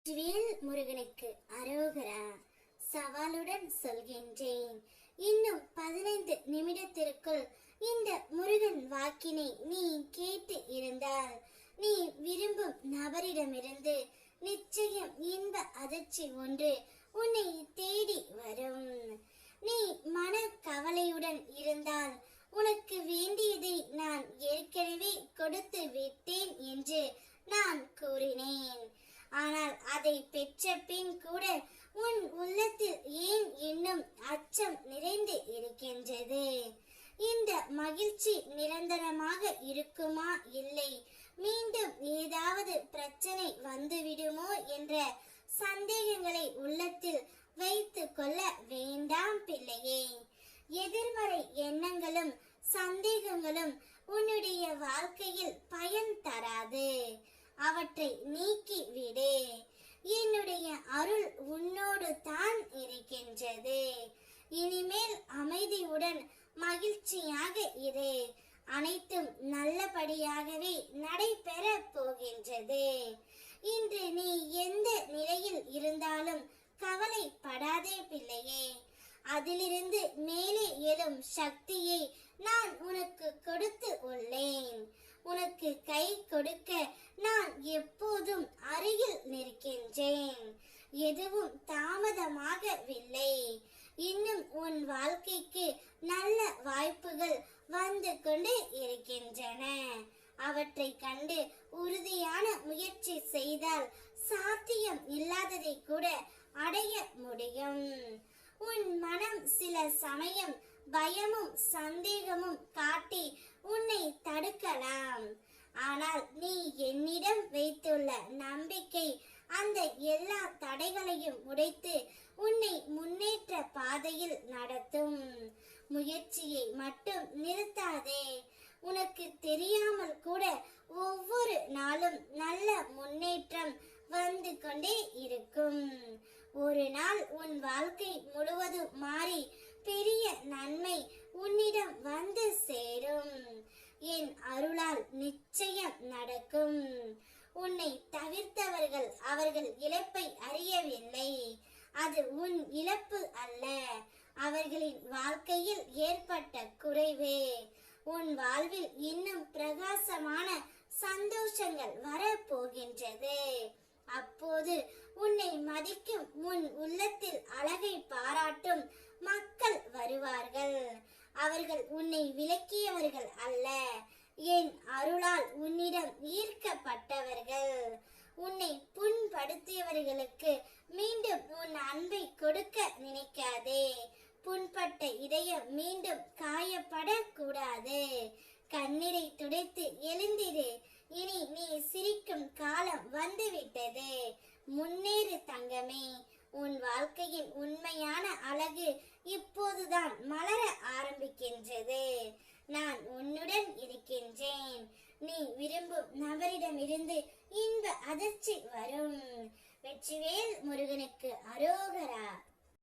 வேல் முருகனுக்கு அரோகரா. சவாலுடன் சொல்கின்றேன், இன்னும் 15 நிமிடத்திற்குள் இந்த முருகன் வாக்கினை நீ கேட்டு இருந்தால் நீ விரும்பும் நபரிடமிருந்து நிச்சயம் இன்ப அதிர்ச்சி ஒன்று உன்னை தேடி வரும். நீ மன கவலையுடன் இருந்தால் உனக்கு வேண்டியதை நான் ஏற்கனவே கொடுத்து விட்டேன் என்று நான் கூறினேன். ஆனால் அதை பெற்ற பின் கூட உன் உள்ளத்தில் ஏன் இன்னும் அச்சம் நிறைந்து இருக்கின்றது? இந்த மகிழ்ச்சி நிரந்தரமாக இருக்குமா, இல்லை மீண்டும் ஏதாவது பிரச்சனை வந்துவிடுமோ என்ற சந்தேகங்களை உள்ளத்தில் வைத்து கொள்ள வேண்டாம் பிள்ளையே. எதிர்மறை எண்ணங்களும் சந்தேகங்களும் உன்னுடைய வாழ்க்கையில் பயன் தராது. அவற்றை நீக்கி விடு. என்னுடைய அருள் உன்னோடு தான் இருக்கின்றது. இனிமேல் அமைதியுடன் மகிழ்ச்சியாக இரு. அனைத்தும் நல்லபடியாகவே நடைபெற போகின்றது. இன்று நீ எந்த நிலையில் இருந்தாலும் கவலைப்படாதே பிள்ளையே. அதிலிருந்து மேலே எழும் சக்தியை நான் உனக்கு கொடுத்து உள்ளேன். உனக்கு கை கொடுக்க நான் எப்போதும் அருகில் நிற்கின்றேன். எதுவும் தாமதமாகவில்லை. இன்னும் உன் வாழ்க்கைக்கு நல்ல வாய்ப்புகள் வந்து கொண்டு இருக்கின்றன. அவற்றை கண்டு உறுதியான முயற்சி செய்தால் சாத்தியம் இல்லாததை கூட அடைய முடியும். உன் மனம் சில சமயம் பயமும் சந்தேகமும் காட்டி உன்னை தடுக்கலாம். ஆனால் நீ என்னிடம் வைத்துள்ள நம்பிக்கை அந்த எல்லா தடைகளையும் உடைத்து உன்னை முன்னேற்ற பாதையில் நடத்தும். முயற்சியை மட்டும் நிறுத்தாதே. உனக்கு தெரியாமல் கூட ஒவ்வொரு நாளும் நல்ல முன்னேற்றம் வந்து கொண்டே இருக்கும். ஒரு நாள் உன் வாழ்க்கை முழுவதும் மாறி பெரிய நன்மை உன்னிடம் வந்து சேரும். என் அருளால் நிச்சயம் நடக்கும். உன்னை தவிர்த்தவர்கள் அவர்கள் இழப்பை அறியவில்லை. அது உன் இழப்பு அல்ல, அவர்களின் வாழ்க்கையில் ஏற்பட்ட குறைவு. உன் வாழ்வில் இன்னும் பிரகாசமான சந்தோஷங்கள் வரப்போகின்றது. அப்போது உன்னை மதிக்கும் உன் உள்ளத்தில் அழகை பாராட்டும் மக்கள் வருவார்கள். அவர்கள் உன்னை விலக்கியவர்கள் அல்ல, என் அருளால் உன்னிடம் ஈர்க்கப்பட்டவர்கள். உன்னை புண்படுத்தியவர்களுக்கு மீண்டும் உன் அன்பை கொடுக்க நினைக்காதே. புண்பட்ட இதயம் மீண்டும் காயப்படக்கூடாது. கண்ணீரை துடைத்து எழுந்திரு. இனி நீ சிரிக்கும் காலம் வந்துவிட்டது. முன்னேறு தங்கமே. உன் வாழ்க்கையின் உண்மையான அழகு இப்போதுதான் மலர ஆரம்பிக்கின்றது. நான் உன்னுடன் இருக்கின்றேன். நீ விரும்பும் நபரிடமிருந்து இன்ப அதிர்ச்சி வரும். வெற்றிவேல் முருகனுக்கு அரோகரா.